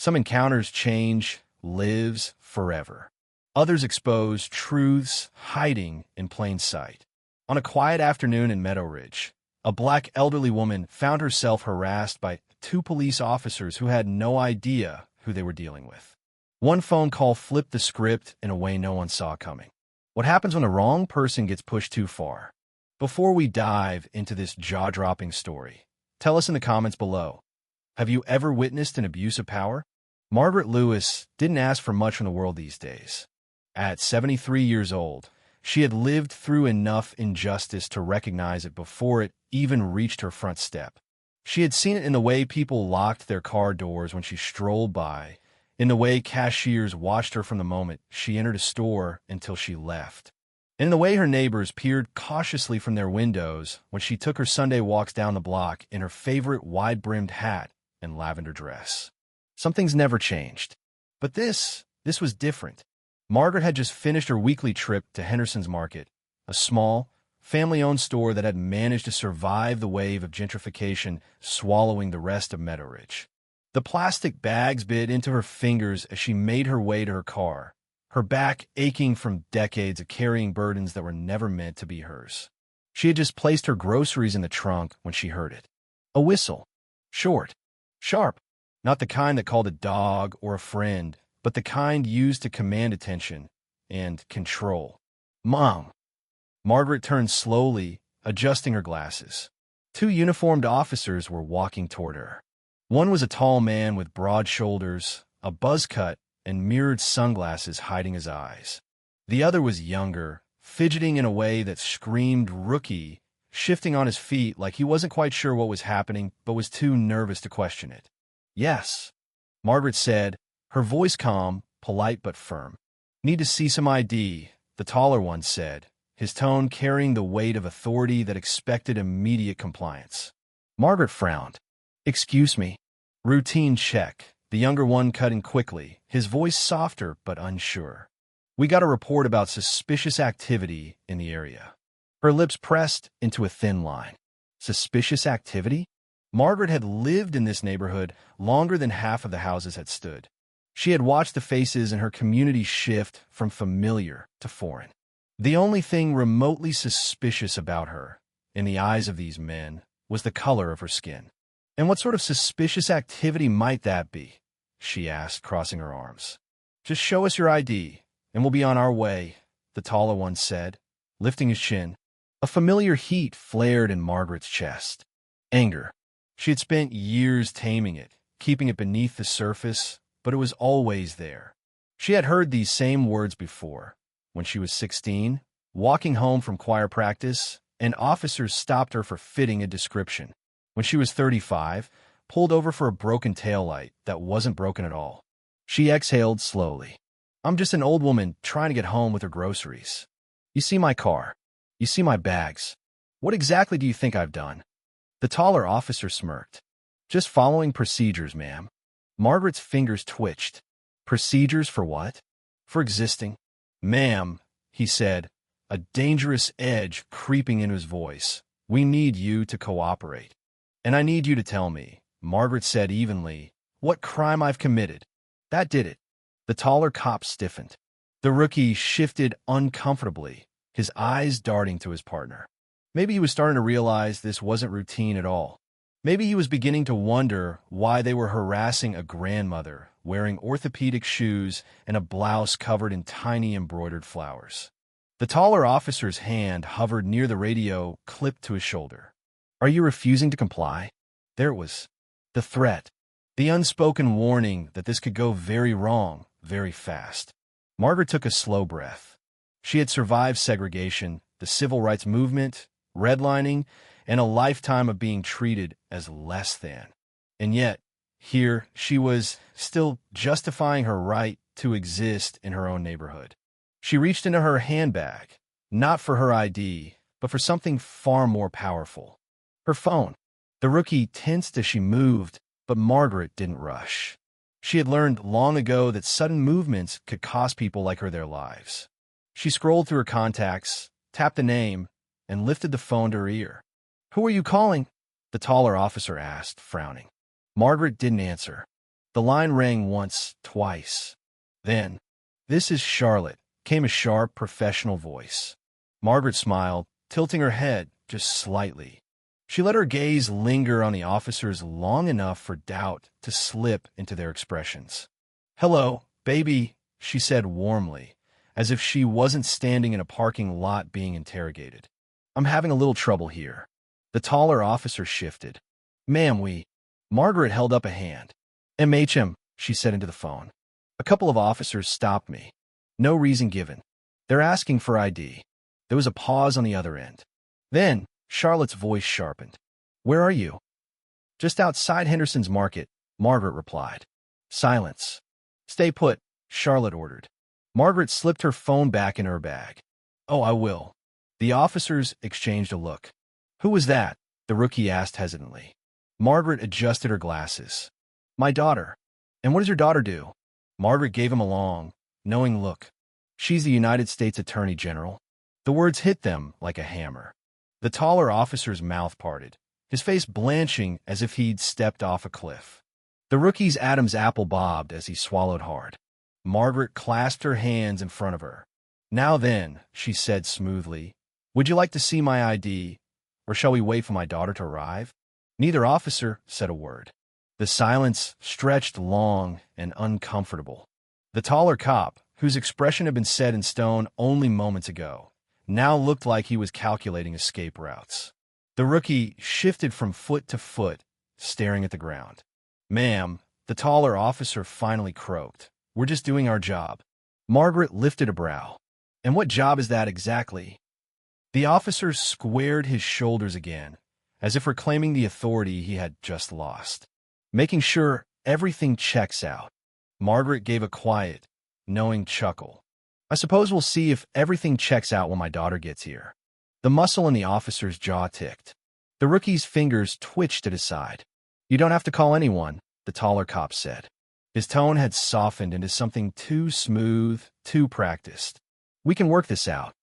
Some encounters change lives forever. Others expose truths hiding in plain sight. On a quiet afternoon in Meadow Ridge, a black elderly woman found herself harassed by two police officers who had no idea who they were dealing with. One phone call flipped the script in a way no one saw coming. What happens when the wrong person gets pushed too far? Before we dive into this jaw-dropping story, tell us in the comments below. Have you ever witnessed an abuse of power? Margaret Lewis didn't ask for much from the world these days. At 73 years old, she had lived through enough injustice to recognize it before it even reached her front step. She had seen it in the way people locked their car doors when she strolled by, in the way cashiers watched her from the moment she entered a store until she left, and in the way her neighbors peered cautiously from their windows when she took her Sunday walks down the block in her favorite wide-brimmed hat and lavender dress. Some things never changed. But this was different. Margaret had just finished her weekly trip to Henderson's Market, a small, family-owned store that had managed to survive the wave of gentrification swallowing the rest of Meadow Ridge. The plastic bags bit into her fingers as she made her way to her car, her back aching from decades of carrying burdens that were never meant to be hers. She had just placed her groceries in the trunk when she heard it. A whistle. Short. Sharp. Not the kind that called a dog or a friend, but the kind used to command attention and control. Mom. Margaret turned slowly, adjusting her glasses. Two uniformed officers were walking toward her. One was a tall man with broad shoulders, a buzz cut, and mirrored sunglasses hiding his eyes. The other was younger, fidgeting in a way that screamed rookie, shifting on his feet like he wasn't quite sure what was happening but was too nervous to question it. Yes, Margaret said, her voice calm, polite but firm. Need to see some ID, the taller one said, his tone carrying the weight of authority that expected immediate compliance. Margaret frowned. Excuse me. Routine check, the younger one cut in quickly, his voice softer but unsure. We got a report about suspicious activity in the area. Her lips pressed into a thin line. Suspicious activity? Margaret had lived in this neighborhood longer than half of the houses had stood. She had watched the faces in her community shift from familiar to foreign. The only thing remotely suspicious about her, in the eyes of these men, was the color of her skin. And what sort of suspicious activity might that be? She asked, crossing her arms. Just show us your ID, and we'll be on our way, the taller one said, lifting his chin. A familiar heat flared in Margaret's chest. Anger. She had spent years taming it, keeping it beneath the surface, but it was always there. She had heard these same words before. When she was 16, walking home from choir practice, and officers stopped her for fitting a description. When she was 35, pulled over for a broken taillight that wasn't broken at all. She exhaled slowly. I'm just an old woman trying to get home with her groceries. You see my car. You see my bags. What exactly do you think I've done? The taller officer smirked. Just following procedures, ma'am. Margaret's fingers twitched. Procedures for what? For existing. Ma'am, he said, a dangerous edge creeping into his voice. We need you to cooperate. And I need you to tell me, Margaret said evenly, what crime I've committed. That did it. The taller cop stiffened. The rookie shifted uncomfortably, his eyes darting to his partner. Maybe he was starting to realize this wasn't routine at all. Maybe he was beginning to wonder why they were harassing a grandmother wearing orthopedic shoes and a blouse covered in tiny embroidered flowers. The taller officer's hand hovered near the radio clipped to his shoulder. Are you refusing to comply? There it was. The threat. The unspoken warning that this could go very wrong, very fast. Margaret took a slow breath. She had survived segregation, the civil rights movement, redlining, and a lifetime of being treated as less than. And yet, here she was still justifying her right to exist in her own neighborhood. She reached into her handbag, not for her ID, but for something far more powerful. Her phone. The rookie tensed as she moved, but Margaret didn't rush. She had learned long ago that sudden movements could cost people like her their lives. She scrolled through her contacts, tapped the name, and lifted the phone to her ear. Who are you calling? The taller officer asked, frowning. Margaret didn't answer. The line rang once, twice. Then, "This is Charlotte," came a sharp, professional voice. Margaret smiled, tilting her head just slightly. She let her gaze linger on the officers long enough for doubt to slip into their expressions. "Hello, baby," she said warmly, as if she wasn't standing in a parking lot being interrogated. "I'm having a little trouble here." The taller officer shifted. "Ma'am, we—" Margaret held up a hand. "MHM," she said into the phone. "A couple of officers stopped me. No reason given. They're asking for ID." There was a pause on the other end. Then, Charlotte's voice sharpened. "Where are you?" "Just outside Henderson's Market," Margaret replied. Silence. "Stay put," Charlotte ordered. Margaret slipped her phone back in her bag. "Oh, I will." The officers exchanged a look. "Who was that?" the rookie asked hesitantly. Margaret adjusted her glasses. "My daughter." "And what does your daughter do?" Margaret gave him a long, knowing look. "She's the United States Attorney General." The words hit them like a hammer. The taller officer's mouth parted, his face blanching as if he'd stepped off a cliff. The rookie's Adam's apple bobbed as he swallowed hard. Margaret clasped her hands in front of her. "Now then," she said smoothly, "would you like to see my ID, or shall we wait for my daughter to arrive?" Neither officer said a word. The silence stretched long and uncomfortable. The taller cop, whose expression had been set in stone only moments ago, now looked like he was calculating escape routes. The rookie shifted from foot to foot, staring at the ground. "Ma'am," the taller officer finally croaked, "we're just doing our job." Margaret lifted a brow. "And what job is that exactly?" The officer squared his shoulders again, as if reclaiming the authority he had just lost. "Making sure everything checks out." Margaret gave a quiet, knowing chuckle. "I suppose we'll see if everything checks out when my daughter gets here." The muscle in the officer's jaw ticked. The rookie's fingers twitched at his side. "You don't have to call anyone," the taller cop said. His tone had softened into something too smooth, too practiced. "We can work this out."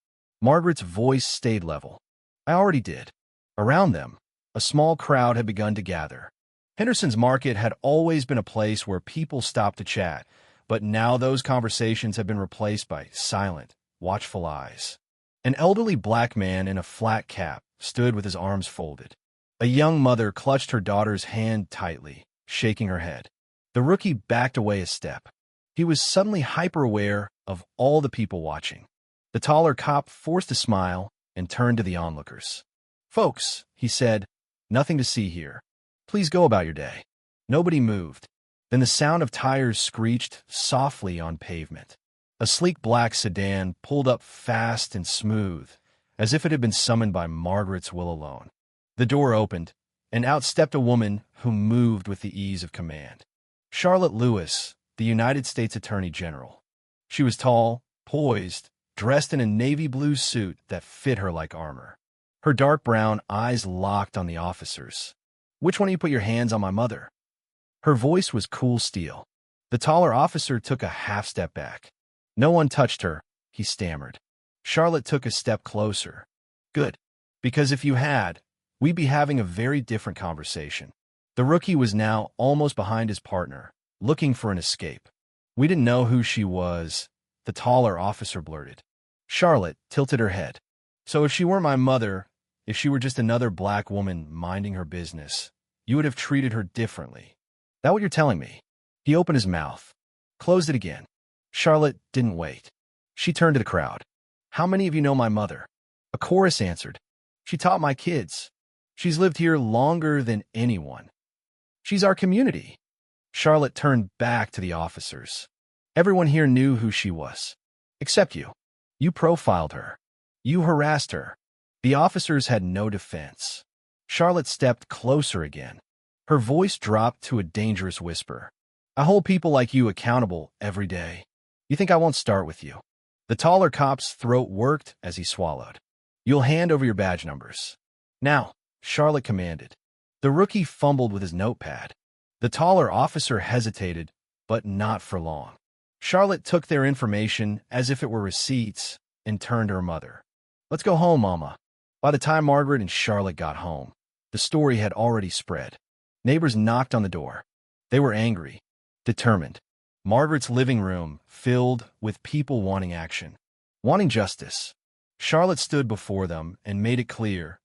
Margaret's voice stayed level. "I already did." Around them, a small crowd had begun to gather. Henderson's Market had always been a place where people stopped to chat, but now those conversations had been replaced by silent, watchful eyes. An elderly black man in a flat cap stood with his arms folded. A young mother clutched her daughter's hand tightly, shaking her head. The rookie backed away a step. He was suddenly hyper-aware of all the people watching. The taller cop forced a smile and turned to the onlookers. "Folks," he said, "nothing to see here. Please go about your day." Nobody moved. Then the sound of tires screeched softly on pavement. A sleek black sedan pulled up fast and smooth, as if it had been summoned by Margaret's will alone. The door opened, and out stepped a woman who moved with the ease of command. Charlotte Lewis, the United States Attorney General. She was tall, poised, dressed in a navy blue suit that fit her like armor. Her dark brown eyes locked on the officers. "Which one of you put your hands on my mother?" Her voice was cool steel. The taller officer took a half step back. "No one touched her," he stammered. Charlotte took a step closer. "Good. Because if you had, we'd be having a very different conversation." The rookie was now almost behind his partner, looking for an escape. "We didn't know who she was," the taller officer blurted. Charlotte tilted her head. "So if she weren't my mother, if she were just another black woman minding her business, you would have treated her differently. That what you're telling me?" He opened his mouth, closed it again. Charlotte didn't wait. She turned to the crowd. "How many of you know my mother?" A chorus answered. "She taught my kids. She's lived here longer than anyone. She's our community." Charlotte turned back to the officers. "Everyone here knew who she was. Except you. You profiled her. You harassed her." The officers had no defense. Charlotte stepped closer again. Her voice dropped to a dangerous whisper. "I hold people like you accountable every day. You think I won't start with you?" The taller cop's throat worked as he swallowed. "You'll hand over your badge numbers." "Now," Charlotte commanded. The rookie fumbled with his notepad. The taller officer hesitated, but not for long. Charlotte took their information as if it were receipts and turned to her mother. "Let's go home, Mama." By the time Margaret and Charlotte got home, the story had already spread. Neighbors knocked on the door. They were angry. determined. Margaret's living room filled with people wanting action, wanting justice. Charlotte stood before them and made it clear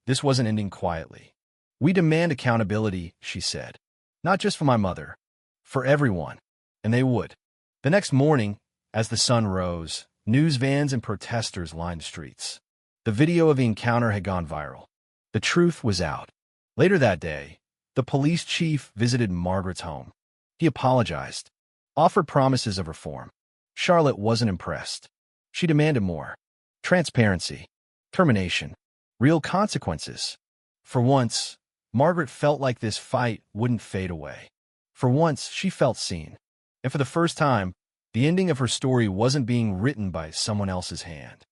this wasn't ending quietly. "We demand accountability," she said. "Not just for my mother, for everyone." And they would. The next morning, as the sun rose, news vans and protesters lined the streets. The video of the encounter had gone viral. The truth was out. Later that day, the police chief visited Margaret's home. He apologized, offered promises of reform. Charlotte wasn't impressed. She demanded more. Transparency, termination, real consequences. For once, Margaret felt like this fight wouldn't fade away. For once, she felt seen. And for the first time, the ending of her story wasn't being written by someone else's hand.